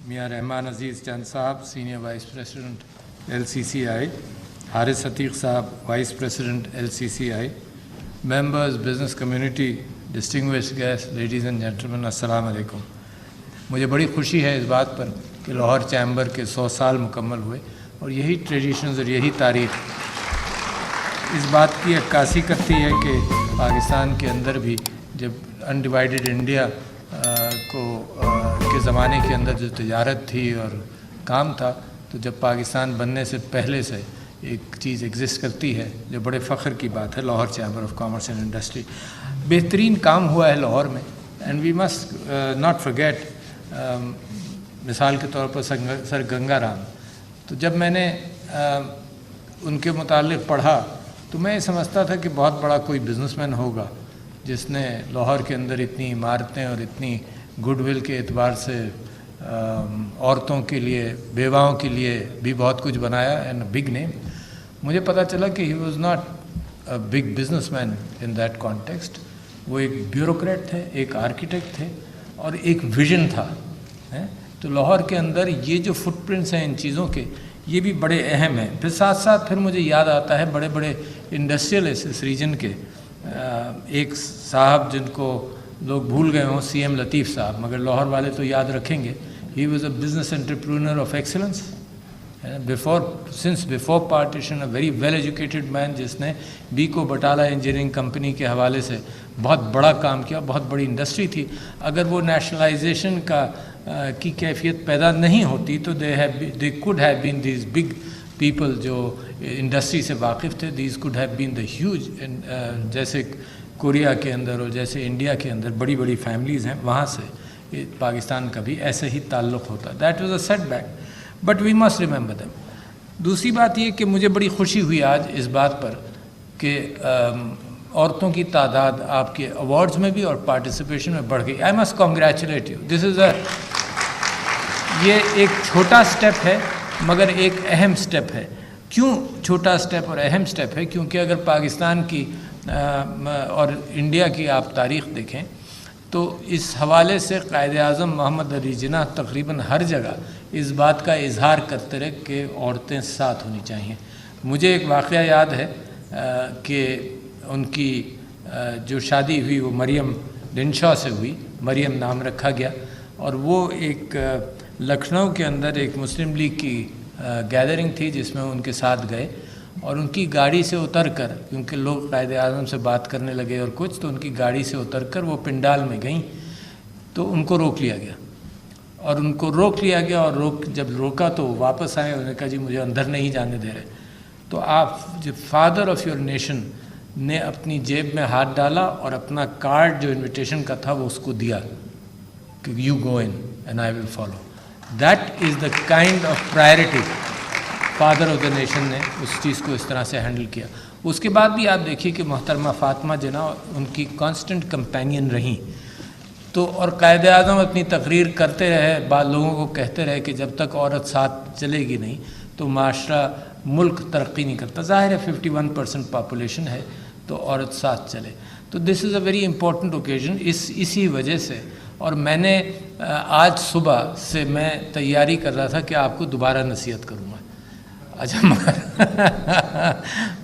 میاں رحمان عزیز چند صاحب senior vice president LCCI, Haris Atiq صاحب vice president LCCI, members business community, distinguished guest, ladies and gentlemen, السلام علیکم. مجھے بڑی خوشی ہے اس بات پر کہ لاہور چیمبر کے 100 سال مکمل ہوئے اور یہی ٹریڈیشنز اور یہی تاریخ اس بات کی عکاسی کرتی ہے کہ پاکستان کے اندر بھی جب انڈیوائیڈڈ انڈیا کے زمانے کے اندر جو تجارت تھی اور کام تھا, تو جب پاکستان بننے سے پہلے سے ایک چیز ایگزسٹ کرتی ہے جو بڑے فخر کی بات ہے, Lahore chamber of commerce and industry. بہترین کام ہوا ہے لاہور میں, and we must not forget. مثال کے طور پر سر گنگا رام, تو جب میں نے ان کے متعلق پڑھا تو میں یہ سمجھتا تھا کہ بہت بڑا کوئی بزنس مین ہوگا جس نے لاہور کے اندر اتنی عمارتیں اور اتنی گڈ ول کے اعتبار سے عورتوں کے لیے, بیواؤں کے لیے بھی بہت کچھ بنایا, اینڈ بگ نیم. مجھے پتہ چلا کہ he was not a big business man in that context. وہ ایک بیوروکریٹ تھے, ایک آرکیٹیکٹ تھے اور ایک ویژن تھا. تو لاہور کے اندر یہ جو فٹ پرنٹس ہیں ان چیزوں کے, یہ بھی بڑے اہم ہیں. پھر ساتھ ساتھ پھر مجھے یاد آتا ہے بڑے بڑے انڈسٹریلسٹ اس ریجن کے. ایک صاحب جن کو لوگ بھول گئے ہوں, CM لطیف صاحب, مگر لاہور والے تو یاد رکھیں گے. He was a business entrepreneur of excellence since before partition, a very well educated man, جس نے بیکو بٹالہ انجینئرنگ کمپنی کے حوالے سے بہت بڑا کام کیا, بہت بڑی انڈسٹری تھی. اگر وہ نیشنلائزیشن کی کیفیت پیدا نہیں ہوتی تو they could have been these big people جو انڈسٹری سے واقف تھے. these could have been the huge, جیسے کوریا کے اندر اور جیسے انڈیا کے اندر بڑی بڑی فیملیز ہیں, وہاں سے پاکستان کا بھی ایسے ہی تعلق ہوتا. That was a setback, but we must remember them. دوسری بات یہ کہ مجھے بڑی خوشی ہوئی آج اس بات پر کہ عورتوں کی تعداد آپ کے ایوارڈز میں بھی اور پارٹیسپیشن میں بڑھ گئی. I must congratulate you. This is یہ ایک چھوٹا سٹیپ ہے مگر ایک اہم سٹیپ ہے. کیوں چھوٹا سٹیپ اور اہم سٹیپ ہے؟ کیونکہ اگر پاکستان کی اور انڈیا کی آپ تاریخ دیکھیں تو اس حوالے سے قائد اعظم محمد علی جناح تقریباً ہر جگہ اس بات کا اظہار کرتے رہے کہ عورتیں ساتھ ہونی چاہیے. مجھے ایک واقعہ یاد ہے کہ ان کی جو شادی ہوئی وہ مریم ڈنشا سے ہوئی. مریم نام رکھا گیا, اور وہ ایک لکھنؤ کے اندر ایک مسلم لیگ کی گیدرنگ تھی جس میں ان کے ساتھ گئے, اور ان کی گاڑی سے اتر کر, کیونکہ لوگ قائد اعظم سے بات کرنے لگے اور کچھ, تو ان کی گاڑی سے اتر کر وہ پنڈال میں گئیں تو ان کو روک لیا گیا. اور جب روکا تو واپس آئے, انہوں نے کہا جی مجھے اندر نہیں جانے دے رہے. تو آپ جو فادر آف یور نیشن نے اپنی جیب میں ہاتھ ڈالا اور اپنا کارڈ جو انویٹیشن کا تھا وہ اس کو دیا کہ you go in and I will follow. That is the kind of priority. Father of the nation نے اس چیز کو اس طرح سے ہینڈل کیا. اس کے بعد بھی آپ دیکھیے کہ محترمہ فاطمہ جناح ان کی کانسٹنٹ کمپینین رہیں. تو اور قائد اعظم اپنی تقریر کرتے رہے, بعض لوگوں کو کہتے رہے کہ جب تک عورت ساتھ چلے گی نہیں تو معاشرہ, ملک ترقی نہیں کرتا. ظاہر ہے 51% پاپولیشن ہے تو عورت ساتھ چلے. تو دس از اے ویری امپورٹنٹ اوکیزن. اسی وجہ سے, اور میں نے آج صبح سے میں تیاری کر رہا تھا کہ آپ کو دوبارہ نصیحت کروں گا. اچھا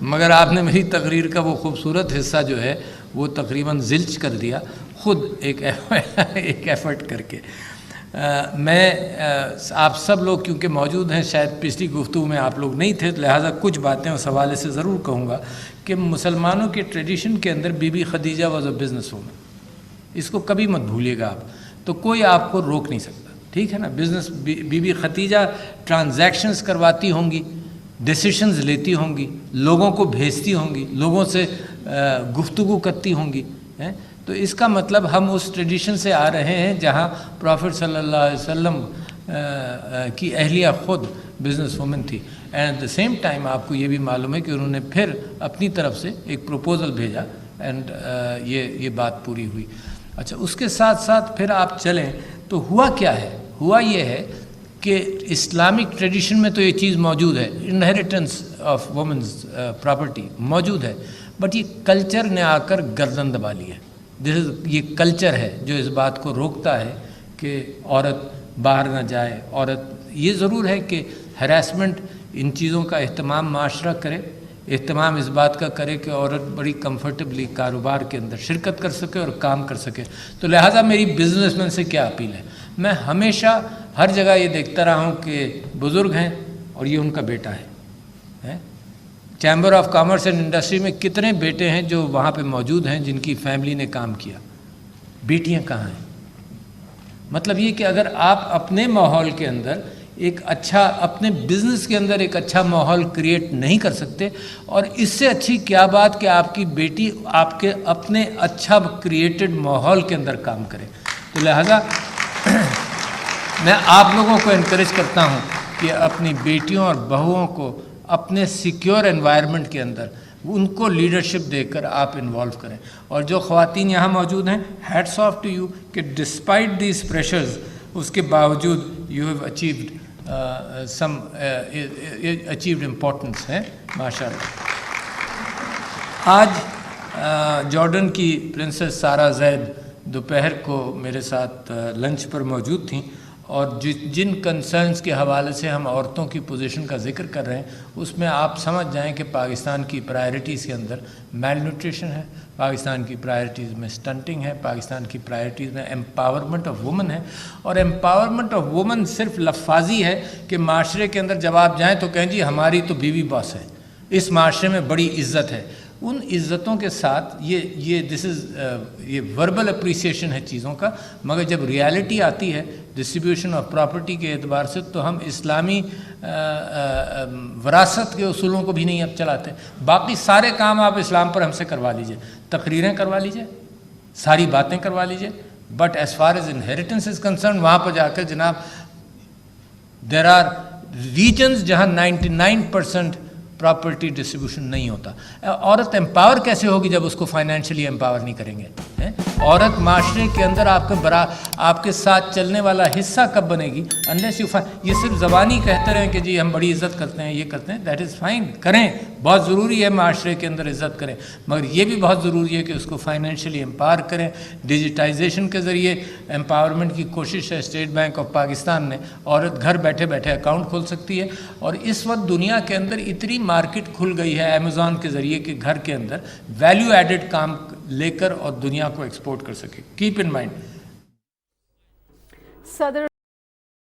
مگر آپ نے میری تقریر کا وہ خوبصورت حصہ جو ہے وہ تقریباً زلچ کر دیا خود ایک ایفرٹ کر کے. میں آپ سب لوگ کیونکہ موجود ہیں, شاید پچھلی گفتگو میں آپ لوگ نہیں تھے, لہٰذا کچھ باتیں اس حوالے سے ضرور کہوں گا کہ مسلمانوں کے ٹریڈیشن کے اندر بی بی Khadija was a business woman. اس کو کبھی مت بھولیے گا آپ. تو کوئی آپ کو روک نہیں سکتا, ٹھیک ہے نا. بزنس بی بی خدیجہ ٹرانزیکشنز کرواتی ہوں گی, ڈیسیشنز لیتی ہوں گی, لوگوں کو بھیجتی ہوں گی, لوگوں سے گفتگو کرتی ہوں گی. تو اس کا مطلب ہم اس ٹریڈیشن سے آ رہے ہیں جہاں پروفٹ صلی اللہ علیہ وسلم کی اہلیہ خود بزنس وومن تھی. And at the same time آپ کو یہ بھی معلوم ہے کہ انہوں نے پھر اپنی طرف سے ایک پروپوزل بھیجا, اینڈ یہ بات پوری ہوئی. اچھا, اس کے ساتھ ساتھ پھر آپ چلیں تو ہوا کیا ہے؟ ہوا یہ ہے کہ اسلامک ٹریڈیشن میں تو یہ چیز موجود ہے, انہیریٹنس آف وومنز پراپرٹی موجود ہے, بٹ یہ کلچر نے آ کر گردن دبا لی ہے. یہ کلچر ہے جو اس بات کو روکتا ہے کہ عورت باہر نہ جائے عورت. یہ ضرور ہے کہ ہراسمنٹ ان چیزوں کا اہتمام معاشرہ کرے, اہتمام اس بات کا کرے کہ عورت بڑی کمفرٹیبلی کاروبار کے اندر شرکت کر سکے اور کام کر سکے. تو لہٰذا میری بزنس مین سے کیا اپیل ہے, میں ہمیشہ ہر جگہ یہ دیکھتا رہا ہوں کہ بزرگ ہیں اور یہ ان کا بیٹا ہے. Chamber of commerce and industry میں کتنے بیٹے ہیں جو وہاں پہ موجود ہیں جن کی فیملی نے کام کیا, بیٹیاں کہاں ہیں؟ مطلب یہ کہ اگر آپ اپنے ماحول کے اندر ایک اچھا, اپنے بزنس کے اندر ایک اچھا ماحول کریٹ نہیں کر سکتے, اور اس سے اچھی کیا بات کہ آپ کی بیٹی آپ کے اپنے اچھا کریٹڈ ماحول کے اندر کام کرے. تو لہٰذا میں آپ لوگوں کو انکریج کرتا ہوں کہ اپنی بیٹیوں اور بہوؤں کو اپنے سیکیور انوائرمنٹ کے اندر ان کو لیڈرشپ دے کر آپ انوالو کریں. اور جو خواتین یہاں موجود ہیں, ہیٹس آف ٹو یو کہ ڈسپائٹ دیز پریشرز, اس کے باوجود یو ہیو اچیوڈ امپورٹنس ہے ماشاء اللہ. آج جارڈن کی پرنسس سارہ زید دوپہر کو میرے ساتھ لنچ پر موجود تھیں, اور جن کنسرنز کے حوالے سے ہم عورتوں کی پوزیشن کا ذکر کر رہے ہیں اس میں آپ سمجھ جائیں کہ پاکستان کی پرائرٹیز کے اندر میل نیوٹریشن ہے, پاکستان کی پرائرٹیز میں سٹنٹنگ ہے, پاکستان کی پرائرٹیز میں امپاورمنٹ آف وومن ہے. اور امپاورمنٹ آف وومن صرف لفاظی ہے کہ معاشرے کے اندر جب آپ جائیں تو کہیں جی ہماری تو بیوی باس ہے, اس معاشرے میں بڑی عزت ہے. ان عزتوں کے ساتھ یہ وربل اپریسیشن ہے چیزوں کا, مگر جب ریالٹی آتی ہے ڈسٹریبیوشن آف پراپرٹی کے اعتبار سے تو ہم اسلامی وراثت کے اصولوں کو بھی نہیں اب چلاتے. باقی سارے کام آپ اسلام پر ہم سے کروا لیجئے, تقریریں کروا لیجئے, ساری باتیں کروا لیجئے, but as far as inheritance is concern وہاں پر جا کر جناب دیر آر ریجنز جہاں 99% پراپرٹی ڈسٹریبیوشن نہیں ہوتا. عورت امپاور کیسے ہوگی جب اس کو فائنینشلی امپاور نہیں کریں گے؟ عورت معاشرے کے اندر آپ کے ساتھ چلنے والا حصہ کب بنے گی؟ انلیس یو یہ صرف زبانی کہتے رہیں کہ جی ہم بڑی عزت کرتے ہیں, یہ کرتے ہیں, دیٹ از فائن, کریں, بہت ضروری ہے معاشرے کے اندر عزت کریں, مگر یہ بھی بہت ضروری ہے کہ اس کو فائنینشلی امپاور کریں. ڈیجیٹائزیشن کے ذریعے امپاورمنٹ کی کوشش ہے. اسٹیٹ بینک آف پاکستان نے عورت گھر بیٹھے بیٹھے اکاؤنٹ کھول سکتی ہے, اور اس وقت دنیا کے اندر اتنی مارکیٹ کھل گئی ہے امیزون کے ذریعے کہ گھر کے اندر ویلیو ایڈڈ کام لے کر اور دنیا کو ایکسپورٹ کر سکے. Keep in mind. صدر